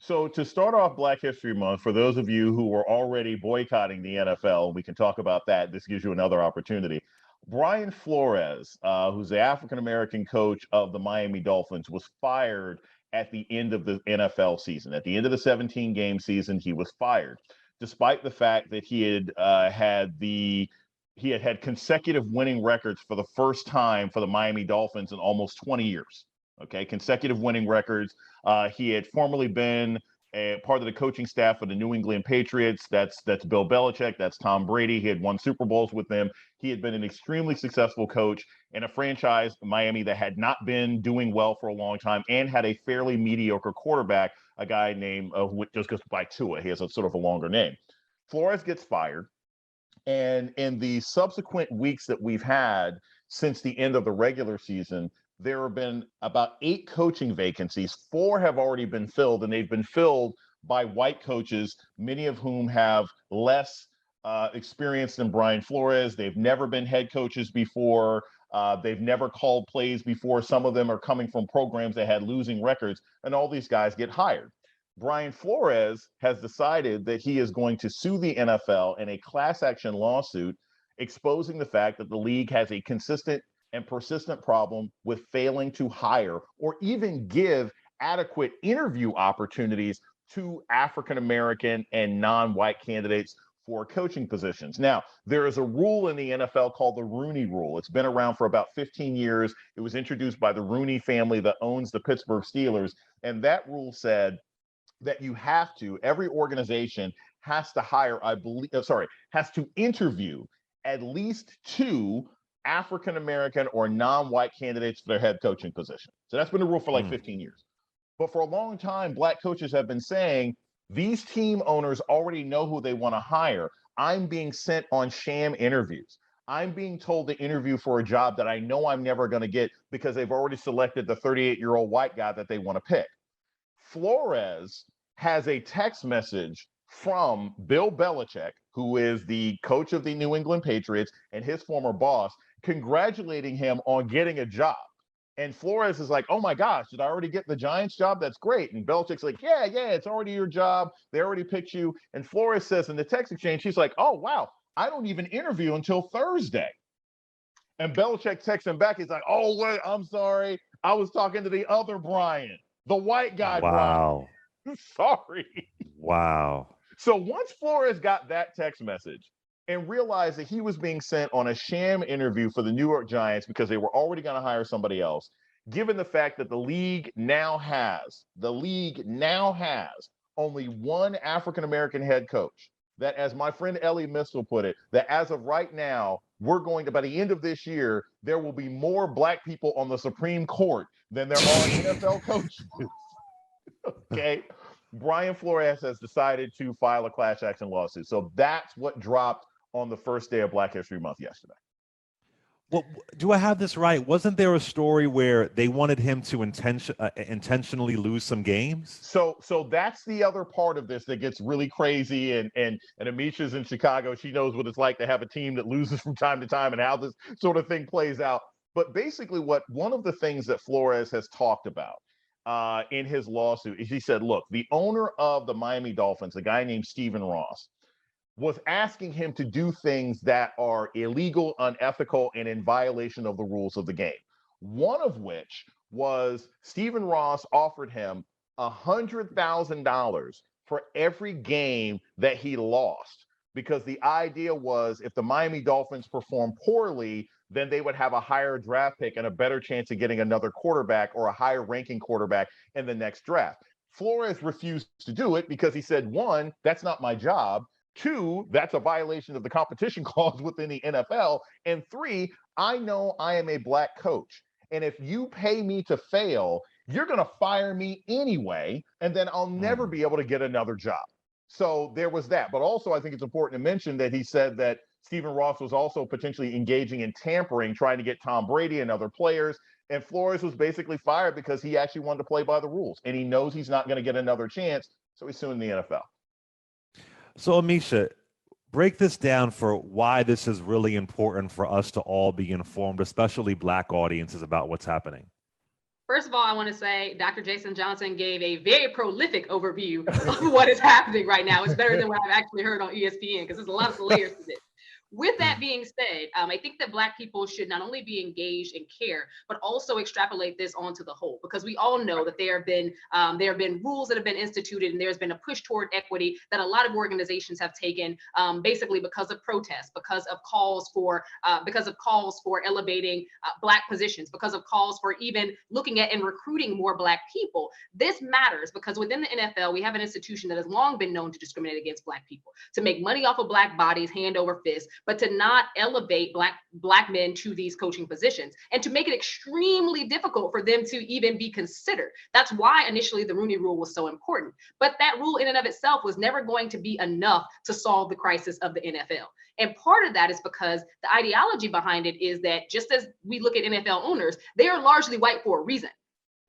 So to start off Black History Month, for those of you who were already boycotting the NFL, we can talk about that. This gives you another opportunity. Brian Flores, who's the African American coach of the Miami Dolphins, was fired at the end of the NFL season. At the end of the 17-game season, he was fired, despite the fact that he had consecutive winning records for the first time for the Miami Dolphins in almost 20 years. Okay, consecutive winning records. He had formerly been a part of the coaching staff of the New England Patriots. That's Bill Belichick. That's Tom Brady. He had won Super Bowls with them. He had been an extremely successful coach in a franchise, Miami, that had not been doing well for a long time and had a fairly mediocre quarterback, a guy named who just goes by Tua. He has a sort of a longer name. Flores gets fired. And in the subsequent weeks that we've had since the end of the regular season, there have been about 8 coaching vacancies. 4 have already been filled, and they've been filled by white coaches, many of whom have less experience than Brian Flores. They've never been head coaches before. They've never called plays before. Some of them are coming from programs that had losing records, and all these guys get hired. Brian Flores has decided that he is going to sue the NFL in a class action lawsuit, exposing the fact that the league has a consistent and persistent problem with failing to hire or even give adequate interview opportunities to African American and non-white candidates for coaching positions. Now, there is a rule in the NFL called the Rooney Rule. It's been around for about 15 years. It was introduced by the Rooney family that owns the Pittsburgh Steelers. And that rule said that every organization has to has to interview at least 2 African American or non-white candidates for their head coaching position. So that's been the rule for like 15 years. But for a long time, Black coaches have been saying, these team owners already know who they want to hire. I'm being sent on sham interviews. I'm being told to interview for a job that I know I'm never going to get because they've already selected the 38-year-old white guy that they want to pick. Flores has a text message from Bill Belichick, who is the coach of the New England Patriots and his former boss, congratulating him on getting a job. And Flores is like, oh my gosh, did I already get the Giants job? That's great. And Belichick's like, yeah, it's already your job. They already picked you. And Flores says in the text exchange, he's like, oh, wow, I don't even interview until Thursday. And Belichick texts him back. He's like, oh, wait, I'm sorry. I was talking to the other Brian, the white guy, Wow. Brian. Sorry. Wow. So once Flores got that text message and realized that he was being sent on a sham interview for the New York Giants because they were already going to hire somebody else, given the fact that the league now has only one African-American head coach, that, as my friend Ellie Mistel put it, that as of right now, by the end of this year, there will be more Black people on the Supreme Court than there are NFL coaches. Okay. Brian Flores has decided to file a class action lawsuit. So that's what dropped on the first day of Black History Month yesterday. Well, do I have this right? Wasn't there a story where they wanted him to intentionally lose some games? So that's the other part of this that gets really crazy. And Amisha's in Chicago. She knows what it's like to have a team that loses from time to time and how this sort of thing plays out. But basically, one of the things that Flores has talked about in his lawsuit is he said, look, the owner of the Miami Dolphins, a guy named Stephen Ross, was asking him to do things that are illegal, unethical, and in violation of the rules of the game. One of which was Stephen Ross offered him $100,000 for every game that he lost, because the idea was if the Miami Dolphins performed poorly, then they would have a higher draft pick and a better chance of getting another quarterback or a higher ranking quarterback in the next draft. Flores refused to do it because he said, 1, that's not my job. 2, that's a violation of the competition clause within the NFL. And 3, I know I am a Black coach. And if you pay me to fail, you're going to fire me anyway. And then I'll never be able to get another job. So there was that. But also, I think it's important to mention that he said that Stephen Ross was also potentially engaging in tampering, trying to get Tom Brady and other players. And Flores was basically fired because he actually wanted to play by the rules. And he knows he's not going to get another chance. So he's suing the NFL. So, Amisha, break this down for why this is really important for us to all be informed, especially Black audiences, about what's happening. First of all, I want to say Dr. Jason Johnson gave a very prolific overview of what is happening right now. It's better than what I've actually heard on ESPN because there's a lot of layers to this. With that being said, I think that Black people should not only be engaged and care, but also extrapolate this onto the whole, because we all know that there have been rules that have been instituted, and there's been a push toward equity that a lot of organizations have taken, basically because of protests, because of calls for elevating Black positions, because of calls for even looking at and recruiting more Black people. This matters because within the NFL, we have an institution that has long been known to discriminate against Black people, to make money off of Black bodies hand over fist, but to not elevate black men to these coaching positions, and to make it extremely difficult for them to even be considered. That's why initially the Rooney Rule was so important. But that rule in and of itself was never going to be enough to solve the crisis of the NFL. And part of that is because the ideology behind it is that, just as we look at NFL owners, they are largely white for a reason.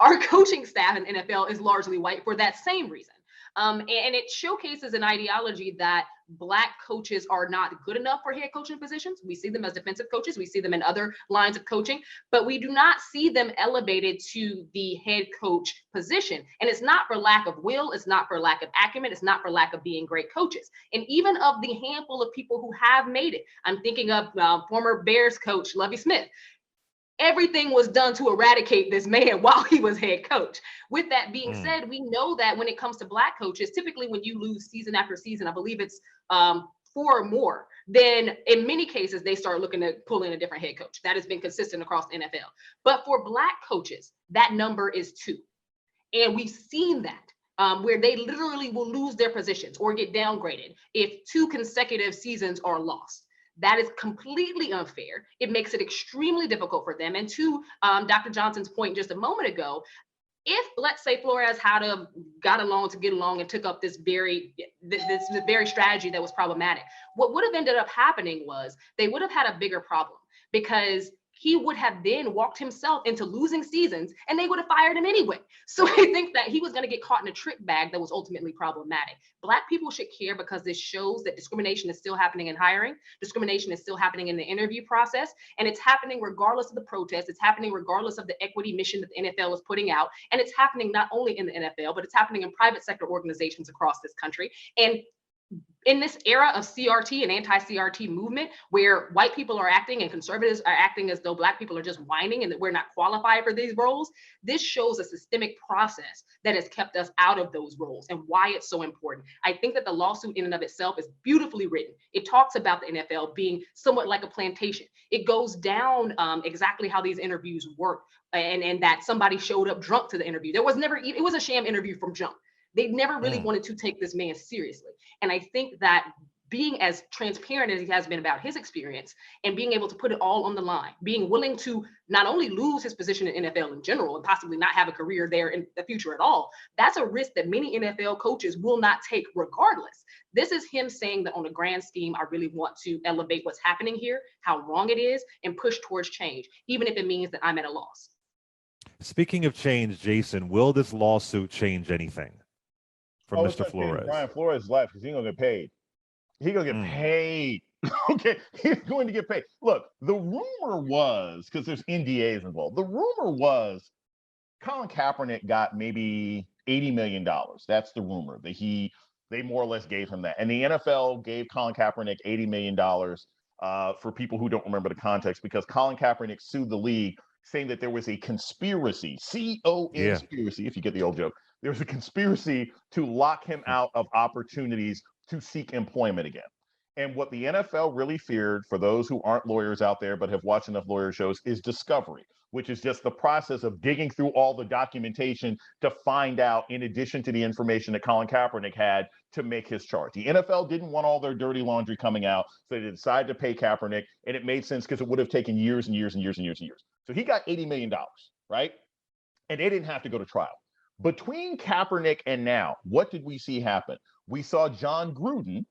Our coaching staff in NFL is largely white for that same reason. And it showcases an ideology that Black coaches are not good enough for head coaching positions. We see them as defensive coaches. We see them in other lines of coaching, but we do not see them elevated to the head coach position. And it's not for lack of will. It's not for lack of acumen. It's not for lack of being great coaches. And even of the handful of people who have made it, I'm thinking of former Bears coach Lovie Smith. Everything was done to eradicate this man while he was head coach. With that being said, we know that when it comes to Black coaches, typically when you lose season after season, I believe it's 4 or more, then in many cases, they start looking to pull in a different head coach. That has been consistent across the NFL. But for Black coaches, that number is 2. And we've seen that. Where they literally will lose their positions or get downgraded if 2 consecutive seasons are lost. That is completely unfair. It makes it extremely difficult for them. And to Dr. Johnson's point just a moment ago, if, let's say, Flores had got along to get along and took up this very strategy that was problematic, what would have ended up happening was they would have had a bigger problem, because he would have then walked himself into losing seasons and they would have fired him anyway. So I think that he was going to get caught in a trick bag that was ultimately problematic. Black people should care because this shows that discrimination is still happening in hiring. Discrimination is still happening in the interview process. And it's happening regardless of the protest. It's happening regardless of the equity mission that the NFL is putting out. And it's happening not only in the NFL, but it's happening in private sector organizations across this country. And in this era of CRT and anti-CRT movement, where white people are acting and conservatives are acting as though Black people are just whining and that we're not qualified for these roles, this shows a systemic process that has kept us out of those roles and why it's so important. I think that the lawsuit in and of itself is beautifully written. It talks about the NFL being somewhat like a plantation. It goes down exactly how these interviews work, and that somebody showed up drunk to the interview. It was a sham interview from jump. They never really wanted to take this man seriously. And I think that being as transparent as he has been about his experience and being able to put it all on the line, being willing to not only lose his position in NFL in general and possibly not have a career there in the future at all, that's a risk that many NFL coaches will not take regardless. This is him saying that on a grand scheme, I really want to elevate what's happening here, how wrong it is, and push towards change, even if it means that I'm at a loss. Speaking of change, Jason, will this lawsuit change anything from Mr. Flores? Brian Flores left because he's gonna get paid. He's gonna get paid. Okay, he's going to get paid. Look, the rumor was, because there's NDAs involved, the rumor was Colin Kaepernick got maybe $80 million. That's the rumor, that they more or less gave him that. And the NFL gave Colin Kaepernick $80 million for people who don't remember the context, because Colin Kaepernick sued the league saying that there was a conspiracy, conspiracy, if you get the old joke. There was a conspiracy to lock him out of opportunities to seek employment again. And what the NFL really feared, for those who aren't lawyers out there but have watched enough lawyer shows, is discovery, which is just the process of digging through all the documentation to find out, in addition to the information that Colin Kaepernick had, to make his charge. The NFL didn't want all their dirty laundry coming out, so they decided to pay Kaepernick, and it made sense because it would have taken years and years and years and years and years. So he got $80 million, right? And they didn't have to go to trial. Between Kaepernick and now, what did we see happen? We saw John Gruden,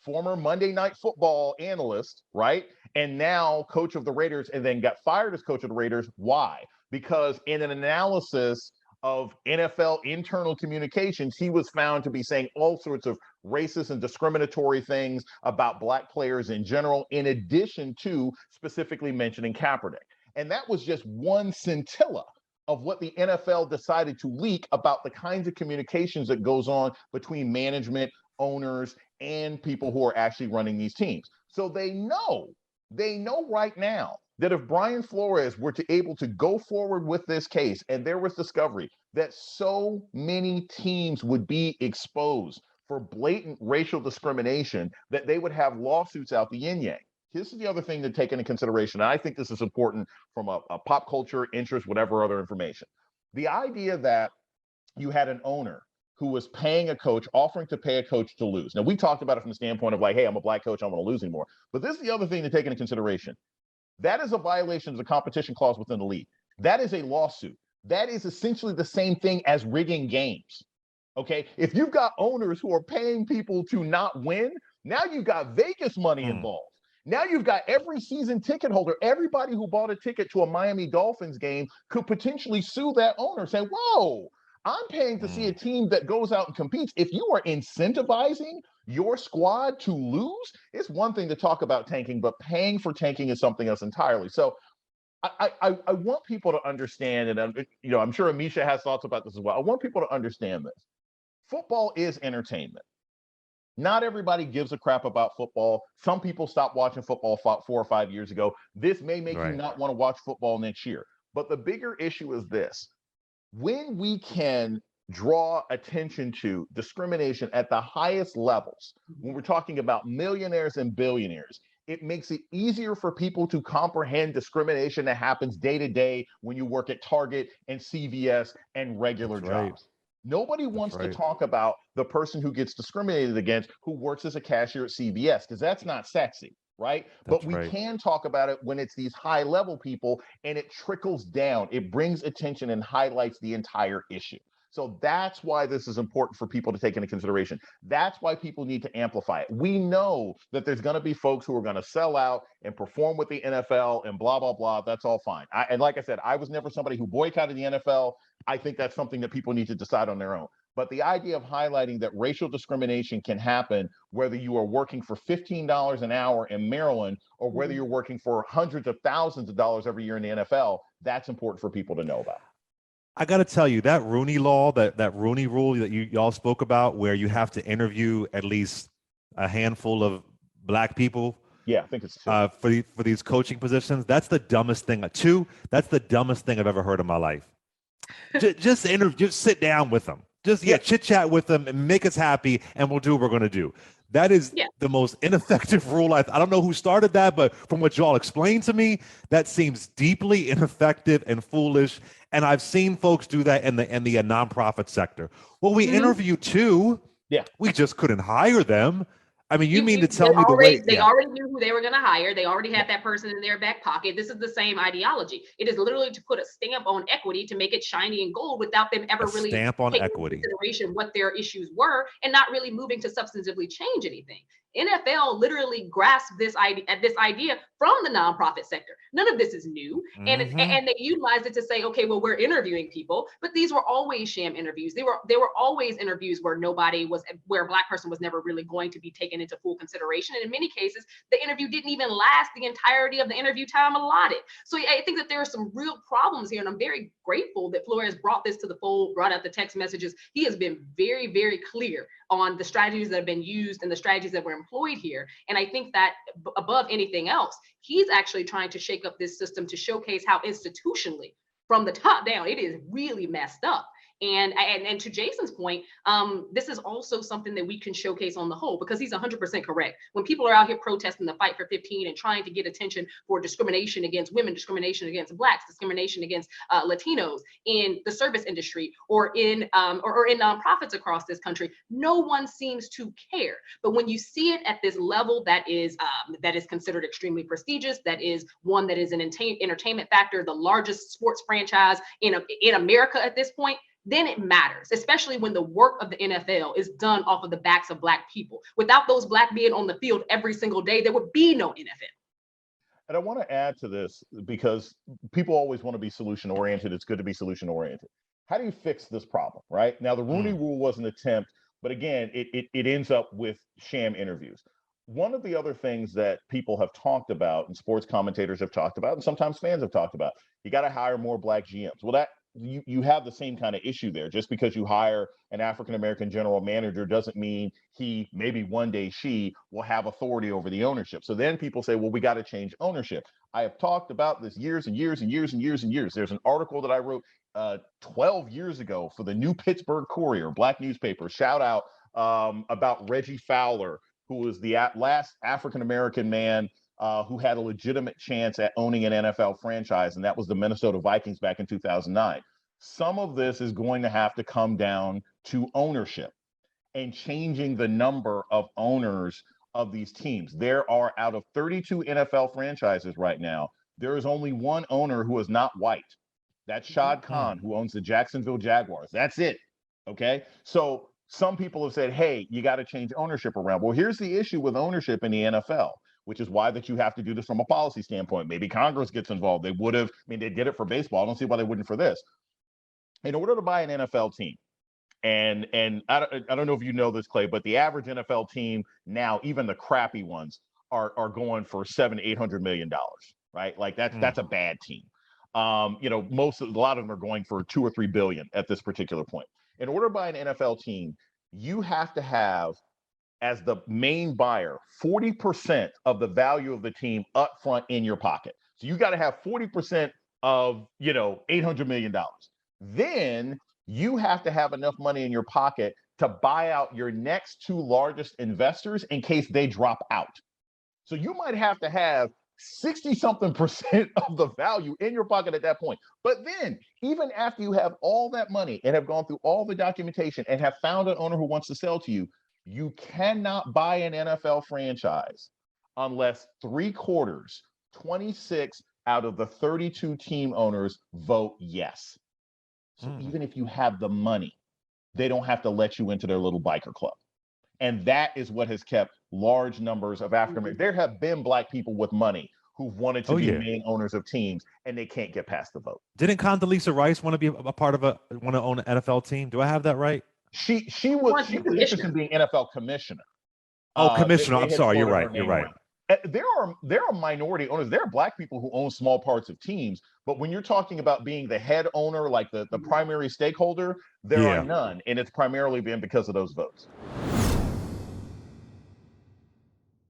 former Monday Night Football analyst, right? And now coach of the Raiders, and then got fired as coach of the Raiders. Why? Because in an analysis of NFL internal communications, he was found to be saying all sorts of racist and discriminatory things about Black players in general, in addition to specifically mentioning Kaepernick. And that was just one scintilla of what the NFL decided to leak about the kinds of communications that goes on between management, owners, and people who are actually running these teams. So they know right now that if Brian Flores were able to go forward with this case and there was discovery, that so many teams would be exposed for blatant racial discrimination that they would have lawsuits out the yin yang. This is the other thing to take into consideration. And I think this is important from a pop culture interest, whatever other information. The idea that you had an owner who was paying a coach, offering to pay a coach to lose. Now, we talked about it from the standpoint of like, hey, I'm a black coach, I want to lose anymore. But this is the other thing to take into consideration. That is a violation of the competition clause within the league. That is a lawsuit. That is essentially the same thing as rigging games. Okay, if you've got owners who are paying people to not win, now you've got Vegas money involved. Now you've got every season ticket holder, everybody who bought a ticket to a Miami Dolphins game could potentially sue that owner, say, whoa, I'm paying to see a team that goes out and competes. If you are incentivizing your squad to lose, it's one thing to talk about tanking, but paying for tanking is something else entirely. So I want people to understand, and I'm sure Amisha has thoughts about this as well. I want people to understand this. Football is entertainment. Not everybody gives a crap about football. Some people stopped watching football 4 or 5 years ago. This may make you not want to watch football next year. But the bigger issue is this. When we can draw attention to discrimination at the highest levels, when we're talking about millionaires and billionaires, it makes it easier for people to comprehend discrimination that happens day to day when you work at Target and CVS and regular jobs. Nobody wants to talk about the person who gets discriminated against who works as a cashier at CVS, because that's not sexy, right? But we can talk about it when it's these high level people and it trickles down. It brings attention and highlights the entire issue. So that's why this is important for people to take into consideration. That's why people need to amplify it. We know that there's going to be folks who are going to sell out and perform with the NFL and blah, blah, blah. That's all fine. And like I said, I was never somebody who boycotted the NFL. I think that's something that people need to decide on their own. But the idea of highlighting that racial discrimination can happen whether you are working for $15 an hour in Maryland or whether you're working for hundreds of thousands of dollars every year in the NFL, that's important for people to know about. I got to tell you, that Rooney law, that Rooney rule that y'all spoke about, where you have to interview at least a handful of black people. Yeah, I think it's two. For these coaching positions. That's the dumbest thing. That's the dumbest thing I've ever heard in my life. Just sit down with them. Chit chat with them and make us happy, and we'll do what we're going to do. That is the most ineffective rule. I don't know who started that, but from what y'all explained to me, that seems deeply ineffective and foolish. And I've seen folks do that in the nonprofit sector. Well, we interviewed two. Yeah, we just couldn't hire them. I mean, you mean to tell me they already knew who they were going to hire. They already had that person in their back pocket. This is the same ideology. It is literally to put a stamp on equity to make it shiny and gold without them ever really stamp on equity into consideration what their issues were and not really moving to substantively change anything. NFL literally grasped this idea from the nonprofit sector. None of this is new. And they utilized it to say, okay, well, we're interviewing people, but these were always sham interviews. They were always interviews where where a black person was never really going to be taken into full consideration. And in many cases, the interview didn't even last the entirety of the interview time allotted. So I think that there are some real problems here. And I'm very grateful that Flores brought this to the fold, brought out the text messages. He has been very, very clear on the strategies that have been used and the strategies that were employed here. And I think that above anything else, he's actually trying to shake up this system to showcase how institutionally, from the top down, it is really messed up. And to Jason's point, this is also something that we can showcase on the whole, because he's 100% correct. When people are out here protesting the fight for 15 and trying to get attention for discrimination against women, discrimination against blacks, discrimination against Latinos in the service industry or in nonprofits across this country, no one seems to care. But when you see it at this level that is considered extremely prestigious, that is one that is an entertainment factor, the largest sports franchise in America at this point, then it matters, especially when the work of the NFL is done off of the backs of black people. Without those black being on the field every single day, there would be no NFL. And I want to add to this, because people always want to be solution oriented. It's good to be solution oriented. How do you fix this problem, right? Now, the Rooney Rule was an attempt, but again, it ends up with sham interviews. One of the other things that people have talked about and sports commentators have talked about, and sometimes fans have talked about, you got to hire more black GMs. Well, you have the same kind of issue there. Just because you hire an African-American general manager doesn't mean he, maybe one day she, will have authority over the ownership. So then people say, well, we got to change ownership. I have talked about this years and years and years and years and years. There's an article that I wrote 12 years ago for the New Pittsburgh Courier, black newspaper, shout out, about Reggie Fowler, who was the last African-American man who had a legitimate chance at owning an NFL franchise, and that was the Minnesota Vikings back in 2009. Some of this is going to have to come down to ownership and changing the number of owners of these teams. There are, out of 32 NFL franchises right now, there is only one owner who is not white. That's Shad Khan, who owns the Jacksonville Jaguars. That's it. Okay. So some people have said, hey, you got to change ownership around. Well, here's the issue with ownership in the NFL, which is why that you have to do this from a policy standpoint. Maybe Congress gets involved. They would have, I mean, they did it for baseball. I don't see why they wouldn't for this. In order to buy an NFL team, and I don't know if you know this, Clay, but the average NFL team now, even the crappy ones, are going for $700-800 million, right? Like that's a bad team. A lot of them are going for 2 or 3 billion at this particular point. In order to buy an NFL team, you have to have, as the main buyer, 40% of the value of the team up front in your pocket. So you got to have 40% of, $800 million. Then you have to have enough money in your pocket to buy out your next 2 largest investors in case they drop out. So you might have to have 60-something% of the value in your pocket at that point. But then, even after you have all that money and have gone through all the documentation and have found an owner who wants to sell to you, you cannot buy an NFL franchise unless 3/4, 26 out of the 32 team owners vote yes. So even if you have the money, they don't have to let you into their little biker club. And that is what has kept large numbers of African Americans. There have been black people with money who've wanted to be main owners of teams, and they can't get past the vote. Didn't Condoleezza Rice want to be a part of want to own an NFL team? Do I have that right? She was interested in being NFL commissioner. Oh, commissioner. I'm sorry. You're right. You're right. There are minority owners. There are black people who own small parts of teams, but when you're talking about being the head owner, like the primary stakeholder, there are none, and it's primarily been because of those votes.